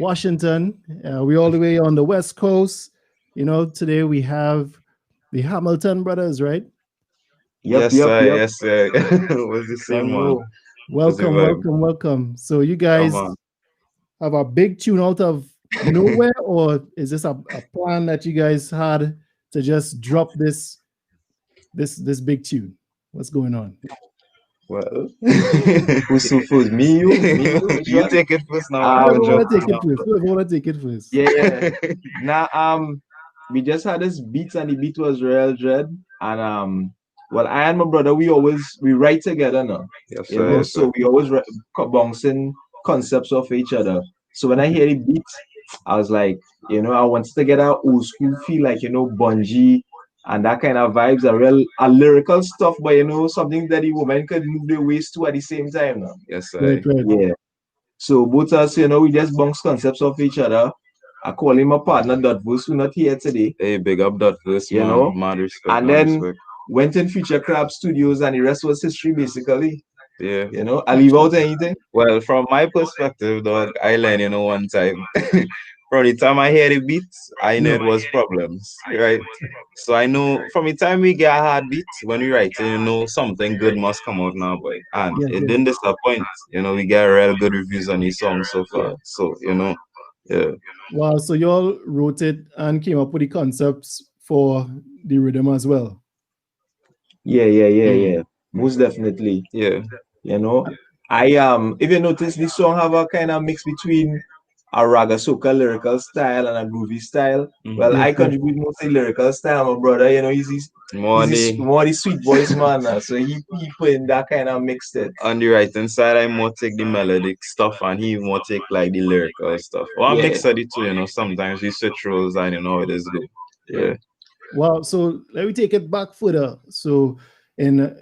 Washington. We all the way on the West Coast. Today we have the Hamilton brothers, right? Yep, Yes, yep, sir. yep. Yes, sir. Was the Don't same one. know. Was the Welcome, vibe. welcome, welcome. So you Yeah, guys man. have a big tune out of nowhere, or is this a plan that you guys had to just drop this big tune? What's going on? Well, Who's who first? Me, you, which you one? take it first now. I'm Whoever gonna Um, jump want to take in it first? Whoever want to take it first? yeah, yeah. now. Now, we just had this beat, and the beat was real dread. And well, I and my brother, we write together now. Yes, You sir. know, Yes. Yes, sir. so we always bouncing concepts off each other. So when I Okay. hear the beat, I was like, I wanted to get a old school feel, like Bungie and that kind of vibes, a lyrical stuff, but something that the woman could move their waist to at the same time now. Yes, Right, sir. right. Yeah. So both us, we just bounce concepts off each other. I call him a partner, Dotbus, who not here today, Hey, big up that first, you man. know. Mad respect, And mad then respect. went in Future Crab Studios, and the rest was history, basically. Yeah. I leave out anything. Well, from my perspective, dog, I learned, one time. From the time I hear the beats, I know Yeah. it was problems, right? So I know from the time we get a hard beat, when we write it, something good must come out now, boy. And Yes, it yes. didn't disappoint. We get real good reviews on the song so far. Yeah. So, yeah. Wow. So you all wrote it and came up with the concepts for the rhythm as well. Yeah. Most definitely. Yeah. You know, if you notice, this song have a kind of mix between a raga soca lyrical style and a groovy style. Well, Mm-hmm. Yes, I yes. contribute mostly lyrical style. My brother, he's Money. more the sweet voice man, so he put in that kind of mixed it. On the right hand side, I more take the melodic stuff, and he more take like the lyrical stuff. Or a Yeah, mix of the two, Sometimes we switch roles, and how it is go. Yeah. Wow. So let me take it back further. So in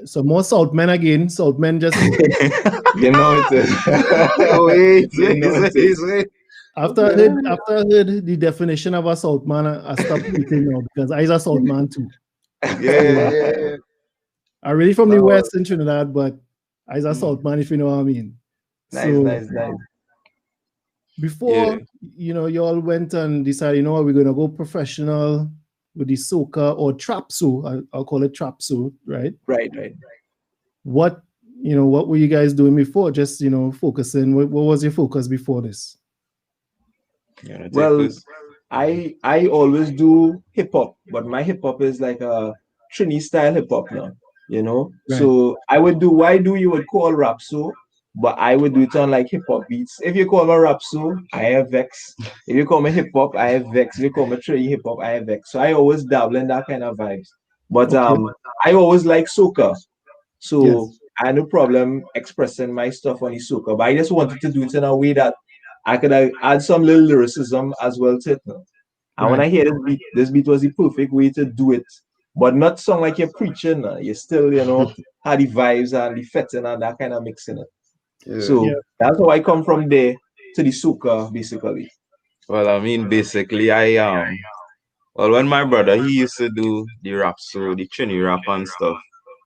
so more Saltmen again. Saltmen just you know it is. wait, You know it is. wait. after I heard the definition of a Saltman, I stopped eating now because I was a Saltman too. Yeah. I'm really from the No, West in Trinidad, but I was a Saltman, if you know what I mean. nice, So nice, nice. before Yeah. you all went and decided, what, we're gonna go professional with the soca or trap so. I'll call it trap so, right? Right. What what were you guys doing before? Just focusing. What was your focus before this? You wanna take Well, this? I always do hip hop, but my hip hop is like a Trini style hip hop now, Right. So I would do why do you would call rap so, but I would do it on like hip hop beats. If you call me rap so, I have Vex. If you call me hip hop, I have Vex. If you call me Trini hip hop, I have Vex. So I always dabble in that kind of vibes. But Okay. I always like soca, so Yes. I had no problem expressing my stuff on the soca. But I just wanted to do it in a way that I could add some little lyricism as well to it now. And when Right. I hear this beat was the perfect way to do it, but not sound like you're preaching. You still, had the vibes and the fetting and that kind of mixing it. Yeah. So Yeah. that's how I come from there to the soca, basically. Well, I mean, basically, well, when my brother he used to do the rap, so the Trini rap and stuff.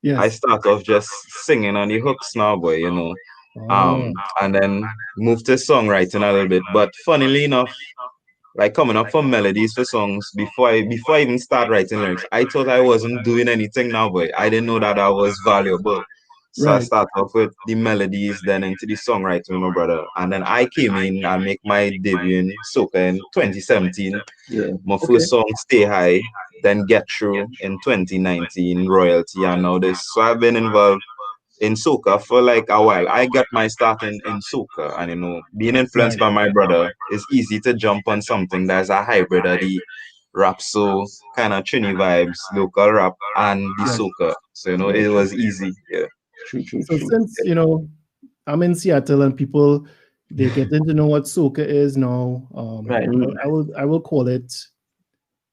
I Yes. start off just singing on the hooks now, boy. Oh. And then move to songwriting a little bit. But funnily enough, like coming up for melodies for songs before I even start writing lyrics, I thought I wasn't doing anything now, boy. I didn't know that was valuable. So I Right. start off with the melodies, then into the songwriting with my brother. And then I came in and make my debut in Soca in 2017. Yeah. My Okay. first song, Stay High, then Get Through in 2019, Royalty, and now this. So I've been involved in soca for like a while. I got my start in soca, and being influenced Right. by my brother, it's easy to jump on something that's a hybrid of the rap, so kind of Trini vibes, local rap, and the Yes. soca. So Yeah, it true, was easy. Yeah. So true. since I'm in Seattle and people they're getting to know what soca is now, Right. I will call it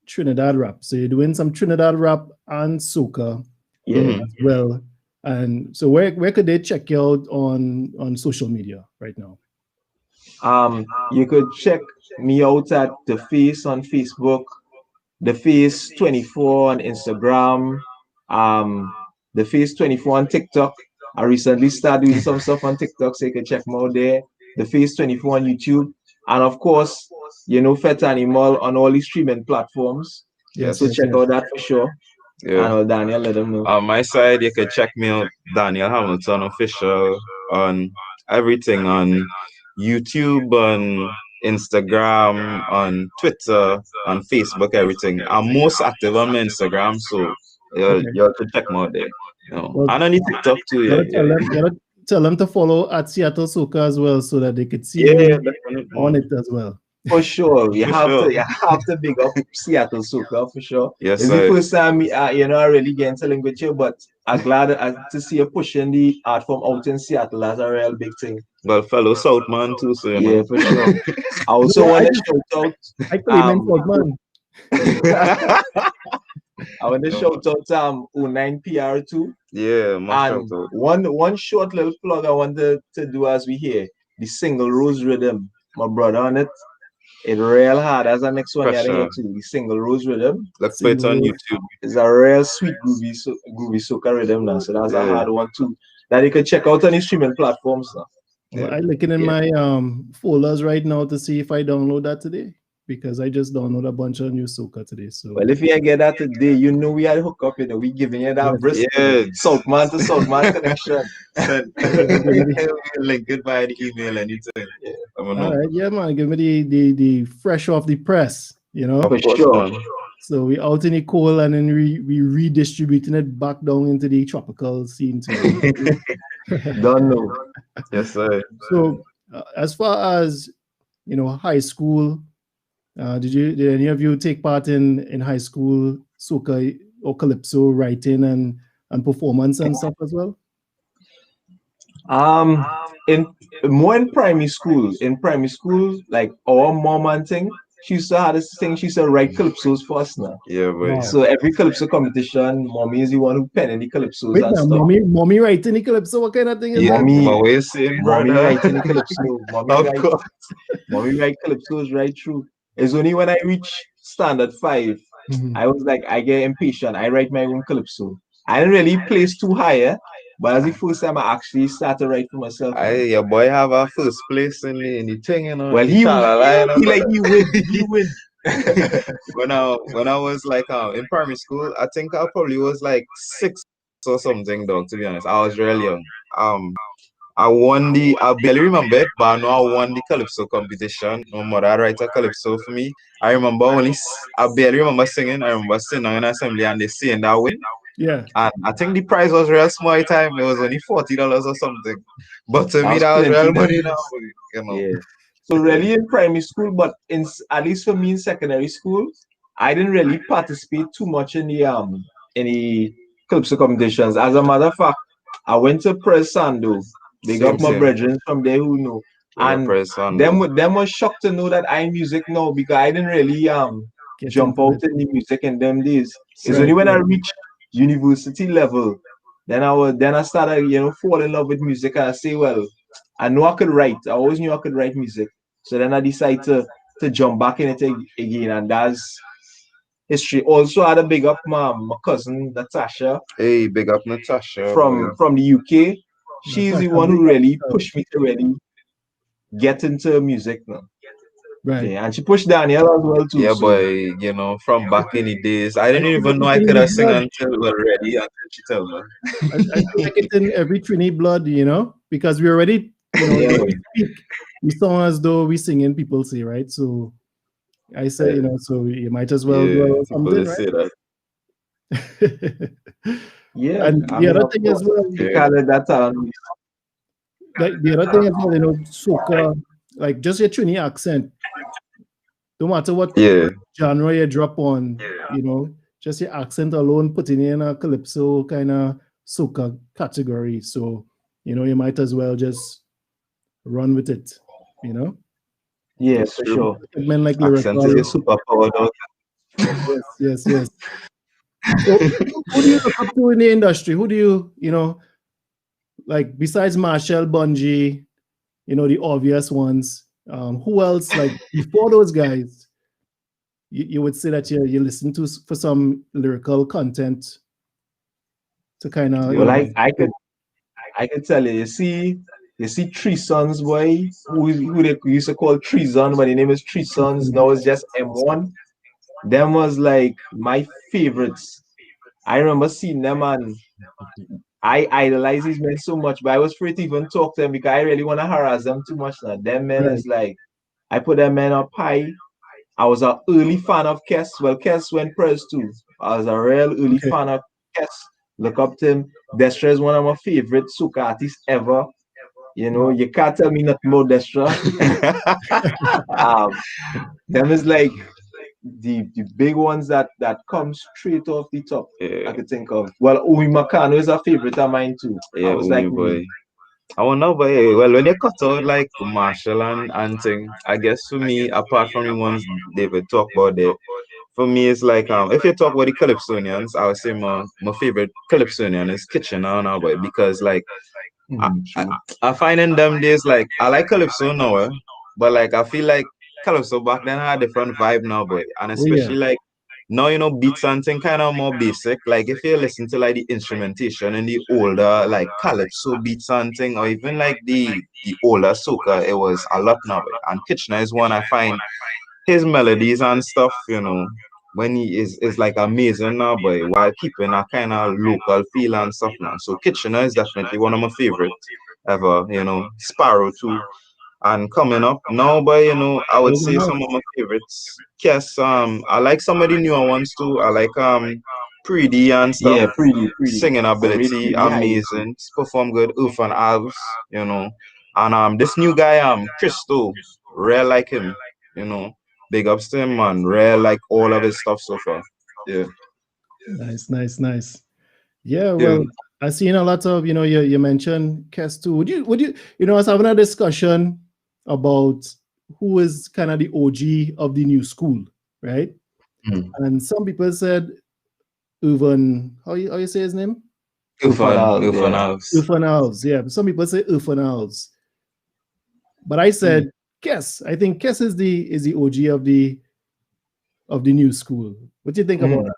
Trinidad rap. So you're doing some Trinidad rap and soca Yeah. Mhm. as well. And so where could they check you out on social media right now? You could check me out at the Face on Facebook, the Face 24 on Instagram, um, the Face 24 on TikTok. I recently started doing some stuff on TikTok, so you can check me out there. the Face 24 on YouTube, and of course, Fet Animal on all these streaming platforms. Yes, So yes, check yes. out that for sure. Yeah. And Daniel, let them know. On my side, you can check me out, Daniel Hamilton Official, on everything on YouTube, on Instagram, on Twitter, on Facebook, everything. I'm most active on my Instagram, so Okay. you have to check me out there. Well, And on the TikTok too, you gotta tell them, you gotta tell them to follow at Seattle Soca as well, so that they could see Yeah, you definitely. on it as well. For sure, you For have sure. to big up Seattle Soca for sure. Yes, It's sir. the first time I really get into link with you, but I'm glad to see you pushing the art form out in Seattle. That's a real big thing. Well, fellow Southman too, so Yeah, for sure. I also No, want to shout out. I thought you meant man. I want to shout out O9PR2. Yeah, my And shout out. one short little plug I want to do as we hear the single Rose Rhythm, my brother on it. It real hard. That's the next one Pressure. here too. The single Rose Rhythm. Let's put it on YouTube. It's a real sweet groovy soca rhythm now. So that's a hard one too. That you can check out on the streaming platforms now. Well, I'm looking in my folders right now to see if I download that today, because I just downloaded a bunch of new soca today. So well, if you get that today, we had hook up, we giving you that brisk Southman to Southman connection. Link it by the email anything. Yeah. All right, yeah, man. Give me the fresh off the press, For sure. So we out in the cold, and then we redistributing it back down into the tropical scene too. Don't know. Yes, sir. So as far as high school, did any of you take part in high school soca or calypso writing and performance and stuff as well? In primary school. In primary school, like our mom and thing, she used to have this thing. She used to write calypsos for us now. Yeah, boy. Wow. So every calypso competition, mommy is the one who pen in the calypsos Wait, and now, stuff. mommy writing the calypso. What kind of thing is Yeah, that? Mommy writing the calypso. Mommy write calypsos right through. It's only when I reach standard 5, I was like, I get impatient. I write my own calypso. I didn't really place too high, but as the first time I actually started to write for myself. Your boy have a first place in the thing, Well, he win. when I was like in primary school, I think I probably was like 6 or something, dog. To be honest, I was really young. I barely remember it, but I know I won the calypso competition. My mother write a calypso for me. I barely remember singing. I remember singing in assembly and they saying that win. Yeah. And I think the prize was real small time. It was only $40 or something. But to me, that was real money now. Yeah. So really in primary school, but at least for me in secondary school, I didn't really participate too much in the calypso competitions. As a matter of fact, I went to Press Sando. They got my brethren from there who know. And them was shocked to know that I music now, because I didn't really jump out in the music in them days. It's only when I reached university level, then I started fall in love with music, and I say, well, I know I could write. I always knew I could write music. So then I decided to jump back in it again, and that's history. Also, I had a big up my cousin Natasha. Hey, big up Natasha from the UK. She's the one who really pushed me to really get into music now. Right. Yeah, and she pushed Daniel as well too. Yeah, boy, from back in the days, I didn't even know I could have sing until she told me. I feel like it's in every Trini blood, because we already, when we speak, we sound as though we singing, people say, right? So I say, so you might as well do something, right? Say that. Yeah, and the other thing as well, the other thing as well, soca, like just your Trini accent, no matter what genre you drop on, just your accent alone, putting in a calypso kind of soca category. So, you might as well just run with it, Yes, for sure. Men like accent is a superpower, dog. Yes. So, who do you look up to in the industry? Who do you, like besides Marshall, Bungie, the obvious ones? Who else, like before those guys, you would say that you listen to for some lyrical content to kind of... Well, I could tell you, see, You see Three Sons, boy, who they used to call Treason, but the name is Three Sons. Now it's just M1. Them was like my favorites. I remember seeing them and I idolize these men so much, but I was afraid to even talk to them because I really want to harass them too much now. Them men Right. is like, I put them men up high. I was an early fan of Kess. Well, Kess went press too. I was a real early Okay. fan of Kess. Look up to him. Destra is one of my favorite soca artists ever. You know, Wow. you can't tell me nothing about Destra. um, them is like the big ones that come straight off the top. I Yeah, could think of. Well, Umi Makano is a favorite of mine too. I yeah, was Umi like, boy. I don't know, but hey, well, when you cut out like Marshall and thing, I guess for me, apart from the ones David talk about there, for me it's like if you talk about the Calypsonians, I would say my favorite Calypsonian is Kitchener now, boy, because like I, I, true. I find in them days like I like Calypso now, but like I feel like Calypso back then had a different vibe now, boy, and Oh yeah. especially like now beats and thing kind of more basic. Like if you listen to like the instrumentation in the older like Calypso beats and thing, or even like the older soca, it was a lot now, boy. And Kitchener is one I find his melodies and stuff, when he is like amazing now, but while keeping a kind of local feel and stuff now. So Kitchener is definitely one of my favorite ever, Sparrow too. And coming up now, but I would Open say house. some of my favorites. Yes, I like some of the newer ones too. I like Pretty and stuff. Yeah, pretty. Singing I rate ability, pretty highly too. amazing. Perform good, Oof and Alves, And this new guy, Christo, rare like him, you know. Big ups to him, man. Rare like all of his stuff so far. Yeah. Nice, nice, nice. Yeah, Yeah. well, I seen a lot of, you mentioned Kes too. I was having a discussion about who is kind of the OG of the new school, right? Mm. And some people said Uvan, how you say his name? Ufanal, Oof and yeah. Alves. Ufanals, yeah. Some people say Ufanals. But I said Kes. I think Kes is the OG of the new school. What do you think about Mm. that?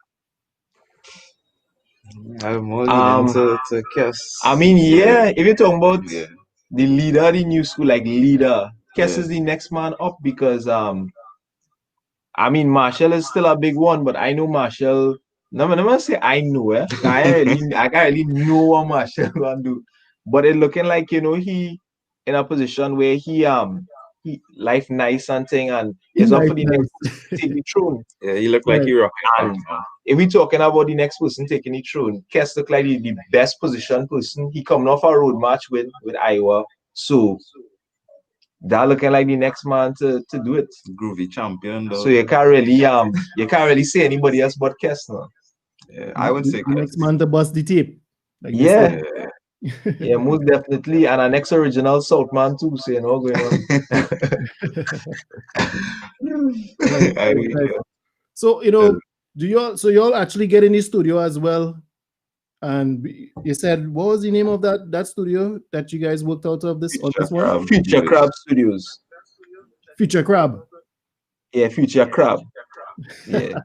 I'm more leaning Um, to Kes. I mean, yeah, if you're talking about Yeah. the leader of the new school, like leader, Kess Yeah. is the next man up because I mean Marshall is still a big one, but I know Marshall. No, I'm not say I know it. I can't really know what Marshall gonna do. But it looking like he in a position where he life nice and thing and is up Nice, for the next nice. person to take the throne. Yeah, you look like Right. you rocking right And now. if we talking about the next person taking the throne, Kess look like the best positioned person. He coming off a road match with Iowa. So that looking like the next man to do it. Groovy champion So though. you can't really say anybody else but Kessler. Yeah, I would The say Kes. next man to bust the tape, like they say. Yeah, yeah, most definitely. And our next original South man too, so going on. Nice, I nice, mean, nice. So y'all actually get in the studio as well? And you said what was the name of that studio that you guys worked out of this on Future this one? Crab. Future Crab Studios. Future Crab. Yeah, Future Crab. Yeah.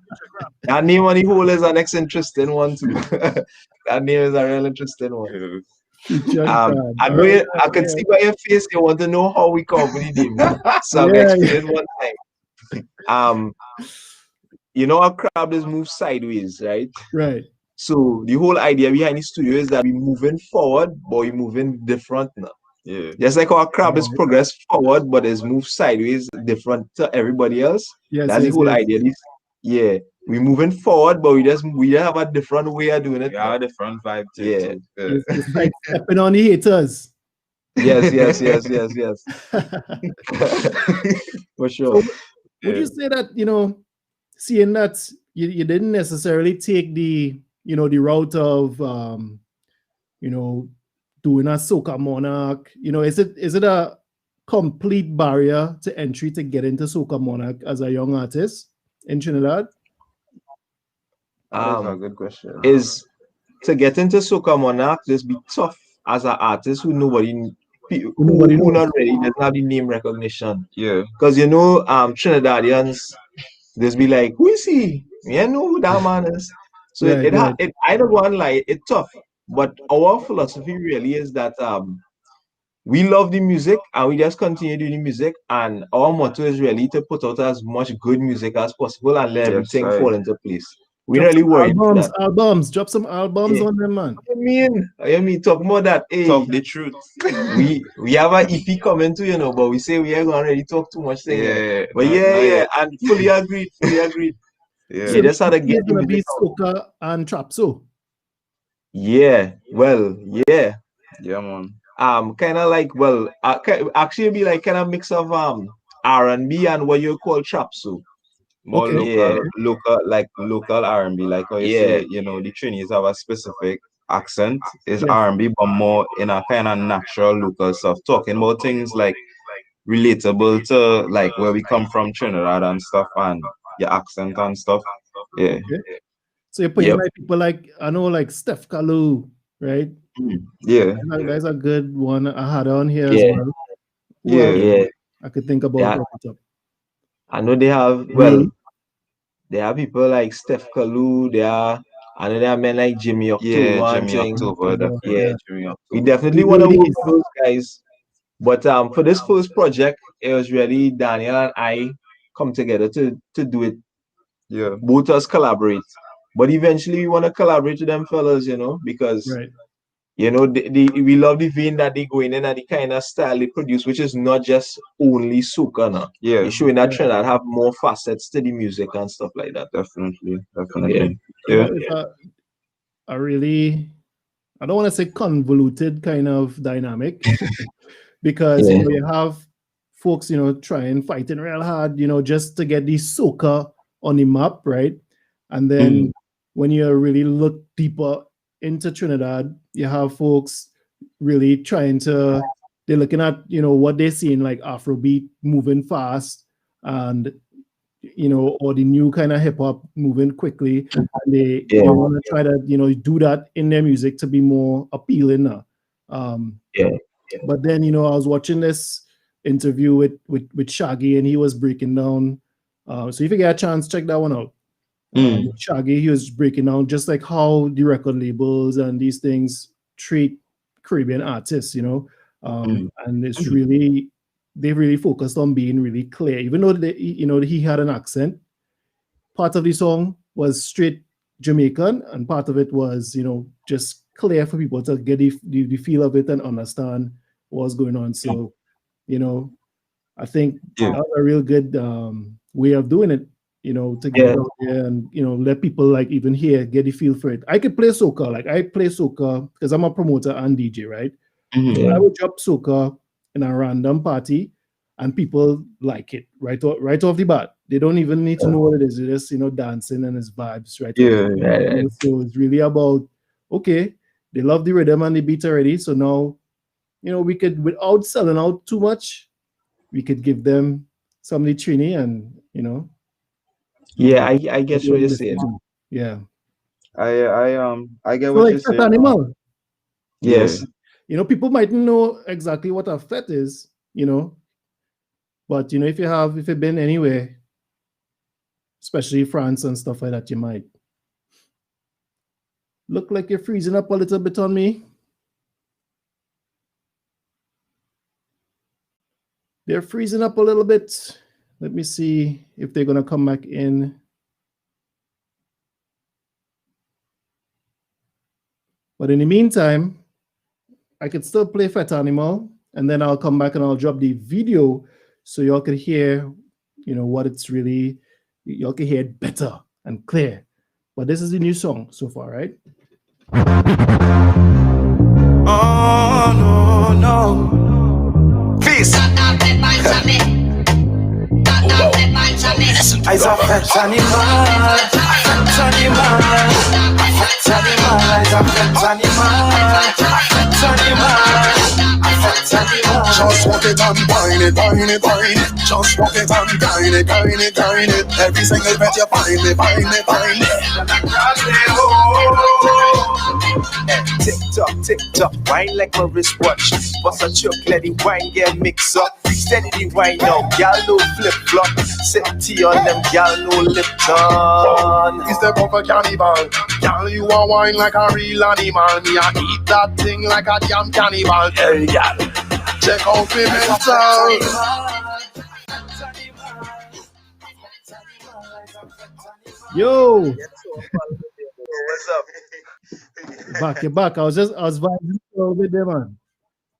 That name on the whole is an next interesting one too. That name is a real interesting one. Yeah. Future Crab. I All know right, I can see by your face you want to know how we come up with the name. So I'm gonna yeah, explain it one time. Our crab is moved sideways, right? right. So the whole idea behind the studio is that we're moving forward, but we're moving different now. Yeah. Just like our crab is Right. progress forward, but is moved sideways, different to everybody else. Yes, That's the yes, whole yes. idea. Yeah, we're moving forward, but we just have a different way of doing it. Yeah, the front vibe too. Yeah. It's like stepping on the haters. Yes, yes. For sure. So would you say that, seeing that you didn't necessarily take the route of doing a soca monarch, is it a complete barrier to entry to get into soca monarch as a young artist in Trinidad? That is a good question. Is to get into Soca Monarch, just be tough as an artist who Nobody who knows. not really doesn't have the name recognition. Yeah. Because Trinidadians, just be like, who is he? Yeah, know who that man is. So Right, right. I don't want to lie, it's tough. But our philosophy really is that we love the music and we just continue doing the music. And our motto is really to put out as much good music as possible and let everything fall into place. We Drop really some worried for that. albums. Drop some albums Yeah. on them, man. I mean, talk more that. Hey, Talk the truth. we have an EP coming too, but we say we ain't gonna really talk too much thing yet. Yeah, But not yeah, yet. and fully agreed. Yeah. So You just had to the EP get is the gonna be music out. soca and trap. So Yeah, well, yeah. Yeah, man. Kind of like, well, actually be like kind of mix of R&B and what you call trap. So More okay, yeah, local R&B, like how you yeah, say, the Trinis have a specific accent, is yes, R&B, but more in a kind of natural local stuff, talking about things like relatable to like where we come from, Trinidad and stuff, and your accent and stuff. Yeah. okay. So you're putting yep, like people like I know like Steph Kalu, right? Yeah. That's a good one. I had on here as yeah, well. Who else Yeah. yeah. I could think about Yeah, off the top? I know they have. Well, Me. they have people like Steph Kalu. I know they have men like Jimmy Yeah, October and Jimmy thing. October, Yeah, definitely. Yeah. Jimmy we October. definitely The want to work ladies. with those guys. But for this first project, it was really Daniel and I come together to do it. Yeah. Both us collaborate. But eventually we want to collaborate with them fellas, because Right. we love the vein that they go in and the kind of style they produce, which is not just only soca now. Yeah, They're showing that Yeah. trend that have more facets to the music and stuff like that. definitely. Yeah. Yeah. It's a really I don't want to say convoluted kind of dynamic because Yeah. you have folks trying fighting real hard just to get the soca on the map, right? And then when you really look deeper into Trinidad, you have folks really trying to they're looking at what they're seeing like Afrobeat moving fast and or the new kind of hip hop moving quickly, and they Yeah. want to try to do that in their music to be more appealing now. Yeah. But then I was watching this interview with Shaggy, and he was breaking down. So if you get a chance, check that one out. Shaggy, he was breaking down just like how the record labels and these things treat Caribbean artists, and it's really they really focused on being really clear, even though he had an accent. Part of the song was straight Jamaican, and part of it was just clear for people to get the feel of it and understand what's going on. So I think Yeah. that was a real good way of doing it. To get it out there and let people like even here get the feel for it. I could play soca, like I play soca because I'm a promoter and DJ, right? I would drop soca in a random party, and people like it right off the bat. They don't even need to know what it is. They just dancing and it's vibes right. Yeah. Right. So it's really about okay, they love the rhythm and the beat already. So now we could, without selling out too much, we could give them some of the trini and Yeah, I guess what you're saying. Yeah. I get So what like you're Fat saying. Animal. Yes. People mightn't know exactly what a fet is, but if you've been anywhere, especially France and stuff like that, you might look like you're freezing up a little bit on me. They're freezing up a little bit. Let me see if they're gonna come back in. But in the meantime, I could still play Fat Animal, and then I'll come back and I'll drop the video so y'all can hear, what it's really, y'all can hear it better and clear. But this is the new song so far, right? Oh, no. Peace. I's a fat animal, fat animal, fat animal, I's a fat animal, fat animal, fat animal. Just walk it and wine it, wine it, wine it. Just walk it and dine it, dine it, dine it. Every single bit you find it, find it, find it. Tick tock, wine like a wristwatch. Bust a chocolate wine, get mix up. Steady the wine now, y'all no flip flop. Sip tea on them, y'all no Lipton. It's the proper carnival. Girl, you a wine like a real animal. Me a eat that thing like a damn cannibal. Hey, y'all. Check out me mental. Yo, What's up? you're back. I was vibing a little bit there, man.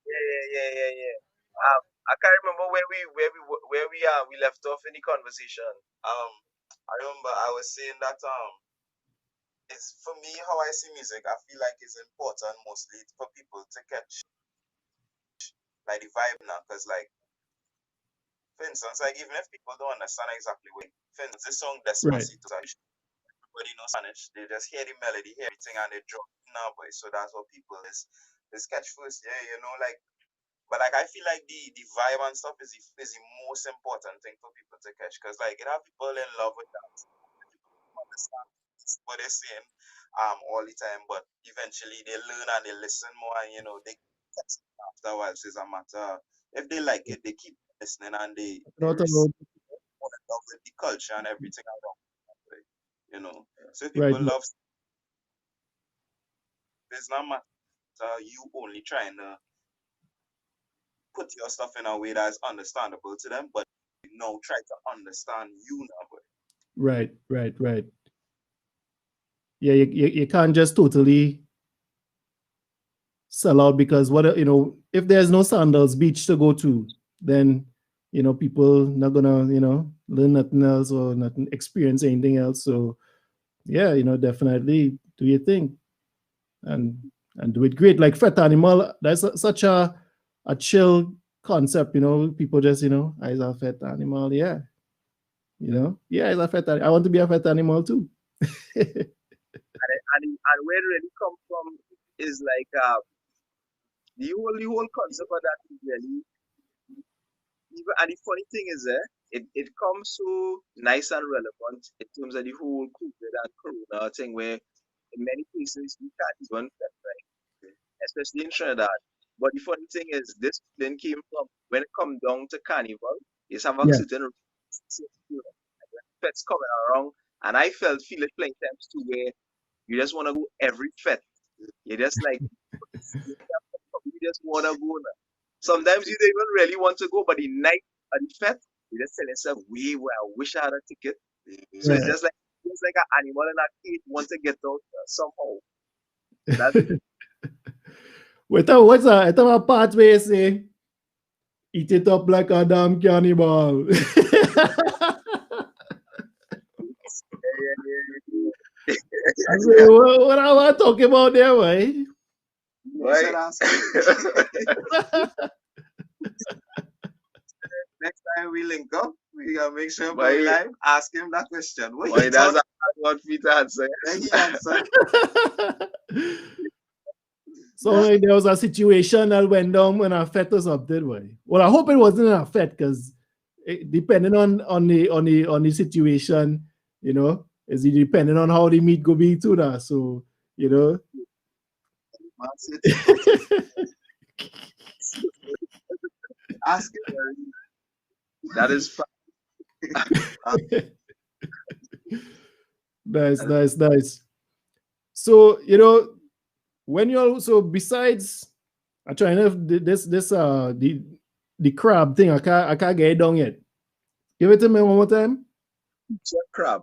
Yeah. I can't remember where we left off in the conversation. I remember I was saying that it's for me how I see music. I feel like it's important mostly for people to catch like the vibe now, because like for instance, like even if people don't understand exactly what, for instance, this song Right. Despacito, everybody knows Spanish. They just hear the melody, hear everything, and they drop it now, boy. So that's what people is catch first, yeah, you know, like. But like I feel like the vibe and stuff is the most important thing for people to catch, because like it have people in love with that. People understand what they're saying all the time, but eventually they learn and they listen more, and you know they catch it afterwards. It's a matter if they like it, they keep listening and they Not a receive road. more in love with the culture and everything around it, you know. So if Right. people love, it's not matter you only trying to put your stuff in a way that's understandable to them, but no, try to understand you now. But Right. Yeah, you can't just totally sell out because if there's no Sandals Beach to go to, then people not gonna learn nothing else or nothing experience anything else. So yeah, definitely do your thing and do it great. Like Fat Animal, that's such a chill concept. People just I's a fat animal. Yeah, yeah, it's a fat. I want to be a fat animal too. And where it really come from is like the whole concept of that is really even, and the funny thing is it comes so nice and relevant in terms of the whole COVID and Corona thing, where in many places you can't even flex, right? Especially in Trinidad. But the funny thing is this then came from when it come down to carnival, it's have a Yeah. certain fets coming around, and I feel it playing times too, where you just want to go every fete. You just like you just want to go now. Sometimes you don't even really want to go, but the night of the fete, you just tell yourself, "Wait, well, I wish I had a ticket." So it's Yeah. just like an animal in a cage want to get out somehow. That's it. What's that? I thought a part where you say, eat it up like a damn cannibal. I say, what am I talking about there, boy? Right? next time we link up, we gotta make sure Why- we live. Ask him that question. What Why he that's thought- what Peter answer. then he answered. So like, there was a situation that went down when our fete was up there, boy. Well, I hope it wasn't a fete because depending on the situation, is it depending on how the meat go be too that. So, Ask him. That is Nice. So, when you also besides I trying to this the crab thing, I can't get it down yet. Give it to me one more time. crab.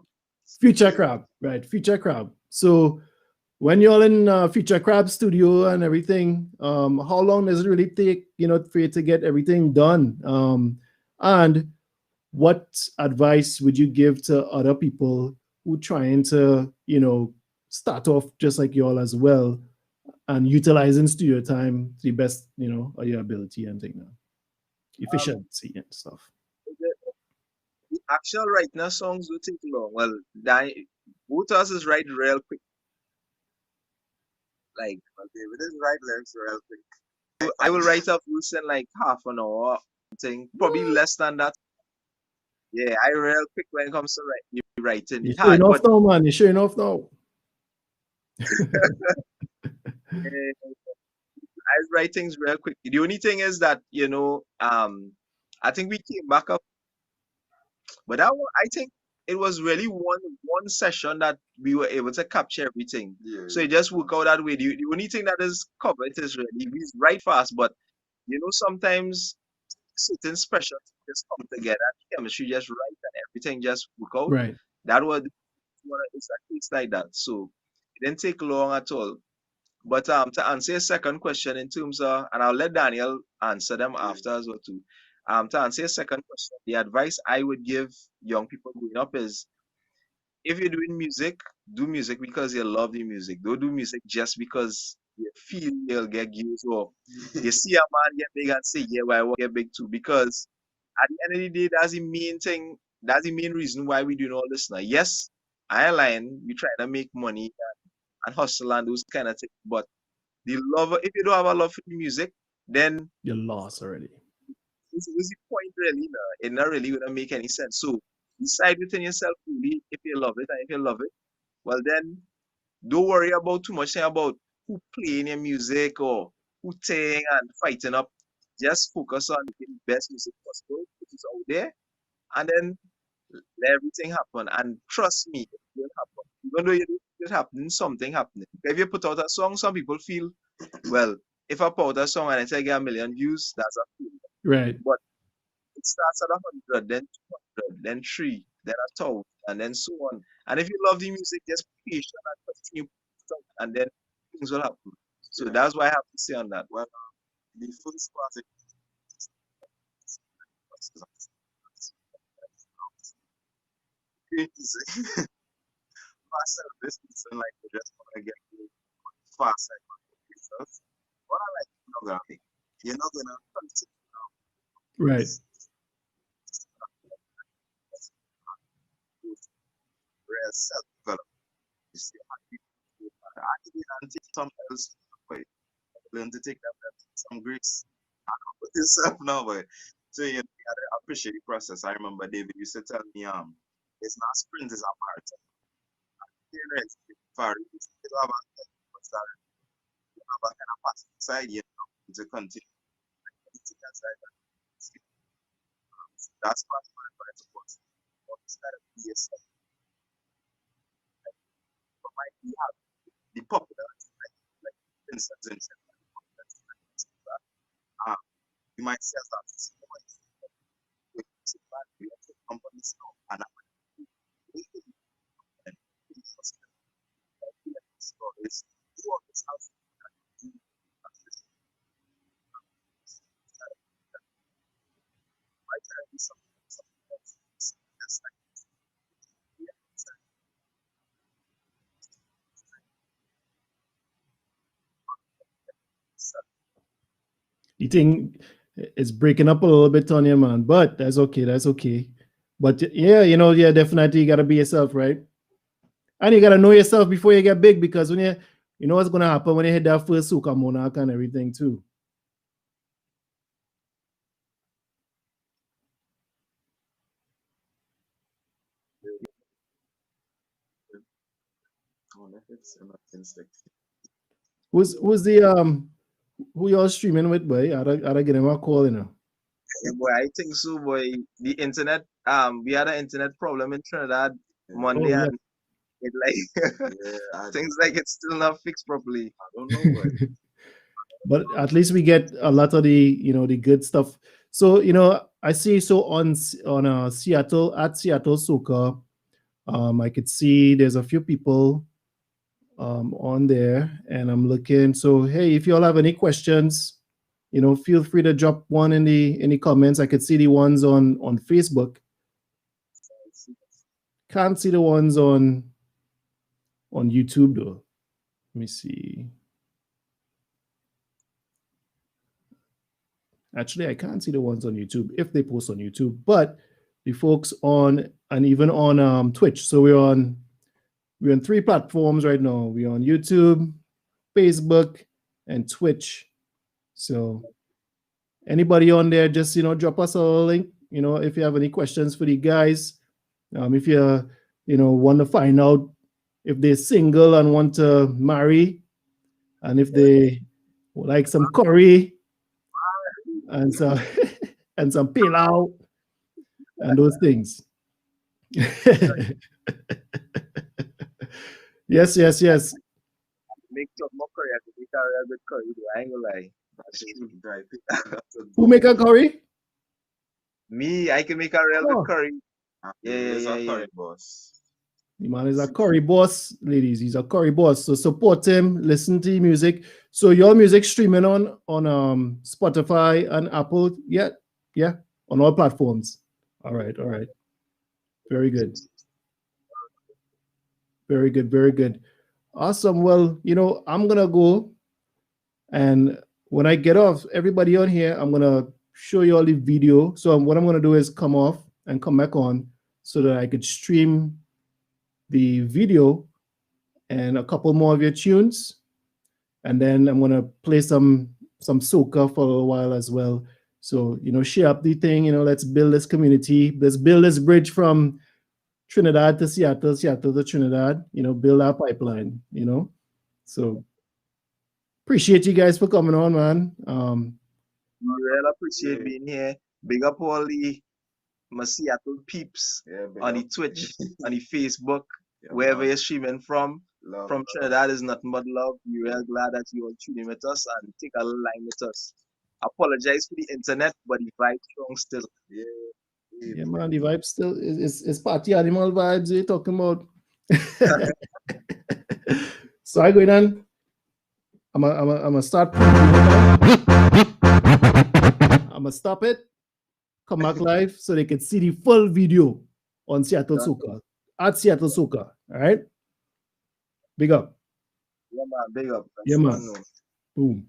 Future Crab, right? Future Crab. So when you're in Future Crab studio and everything, how long does it really take, for you to get everything done? And what advice would you give to other people who trying to, start off just like y'all as well and utilizing studio time to the best, of your ability and thing now, efficiency and stuff. The actual right now songs will take long. Well, both of us is write real quick. Like, Okay, with this right lyrics real quick. I will write a verse in like half an hour. Thing probably less than that. Yeah, I real quick when it comes to writing. You're It's showing hard, off but now, man. You're showing off now. I write things real quick. The only thing is that I think we came back up, but I think it was really one session that we were able to capture everything. Yeah. So it just worked out that way. The only thing that is covered is really we write fast, but sometimes certain special things just come together, chemistry just right, and everything just work out. Right. That was it's a case like that. So it didn't take long at all. But to answer your second question in terms of, and I'll let Daniel answer them after as well too. To answer your second question, the advice I would give young people growing up is, if you're doing music, do music because you love the music. Don't do music just because you feel you'll get views, or you see a man get big and say, yeah, well, I want to get big too. Because at the end of the day, that's the main thing. That's the main reason why we doing all this now. Yes, I line, we trying to make money and hustle and those kind of things. But the love, if you don't have a love for the music, then You're lost already. what's the point really? No? It not really gonna make any sense. So decide within yourself really if you love it, and if you love it, well then don't worry about too much thing about who playing your music or who sing and fighting up. Just focus on the best music possible, which is out there, and then let everything happen. And trust me, it will happen. Even though you don't see it happening, something happening. If you put out a song, some people feel, well, if I put out a song and I say I get a million views, that's a failure. Right. But it starts at 100, then 200, then 3, then 1,000, and then so on. And if you love the music, just be patient and continue, and then things will happen. So that's what I have to say on that. Well, the first part is great music. Myself, this is like I just want to get fast and results. What I like, you're not gonna continue Right. real self-development. You see how people actually and take some else way. Learn to take that some grace. I can put yourself now, boy. So you gotta appreciate the process. I remember David used to tell me, it's not sprint, it's a marathon. You know, it's far. You have a kind of passive side, to continue. That's part of my advice, of course. Always gotta be yourself. But might be have the popular, like instance, you might say that with companies now, and it's do all this house. Might try to do something else. Just like You think it's breaking up a little bit on you, man, but that's okay. That's okay. But yeah, yeah, definitely you gotta be yourself, right? And you gotta know yourself before you get big, because when you know what's gonna happen when you hit that first Soca monarch and everything too. Who's the who y'all streaming with, boy? I'd get him a call, Yeah, boy, I think so, boy. The internet, we had an internet problem in Trinidad Monday, Oh, yeah. and it like things like it's still not fixed properly. I don't know, boy. But at least we get a lot of the good stuff. So I see, so on Seattle, at Seattle Soca, I could see there's a few people on there, and I'm looking. So hey, if you all have any questions, feel free to drop one in the comments. I could see the ones on Facebook. Can't see the ones on YouTube though. Let me see. Actually, I can't see the ones on YouTube if they post on YouTube, but the folks on, and even on Twitch. So we're on 3 platforms right now. We're on YouTube, Facebook, and Twitch. So anybody on there, just drop us a link. If you have any questions for the guys, if you want to find out if they're single and want to marry, and if they like some curry and some and some pilau and those things. Yes. Make some more curry. I think I a good curry. I ain't gonna lie. Dry. Who make a curry? Me, I can make a real Oh. good curry. He's Yeah. a curry boss. The man is a curry boss, ladies. He's a curry boss. So support him, listen to his music. So your music streaming on Spotify and Apple. Yeah, on all platforms. All right. Very good. Very good. Awesome. Well, I'm gonna go, and when I get off, everybody on here, I'm gonna show you all the video. So what I'm gonna do is come off and come back on so that I could stream the video and a couple more of your tunes, and then I'm gonna play some soca for a while as well. So share up the thing. Let's build this community. Let's build this bridge from Trinidad to Seattle, Seattle to Trinidad. Build our pipeline. So appreciate you guys for coming on, man. We really appreciate being here. Big up all the Seattle peeps on the Twitch, on the Facebook, wherever you're streaming from. From Trinidad is nothing but love. We're real glad that you all tuning with us and take a line with us. Apologize for the internet, but the vibe strong still. Yeah, man, the vibe still is party animal vibes you're talking about. So I go in and I'm gonna start. I'm gonna stop it, come back live so they can see the full video on Seattle Soca at Seattle Soca. All right, big up. Yeah, man, big up. Yeah, man. Boom.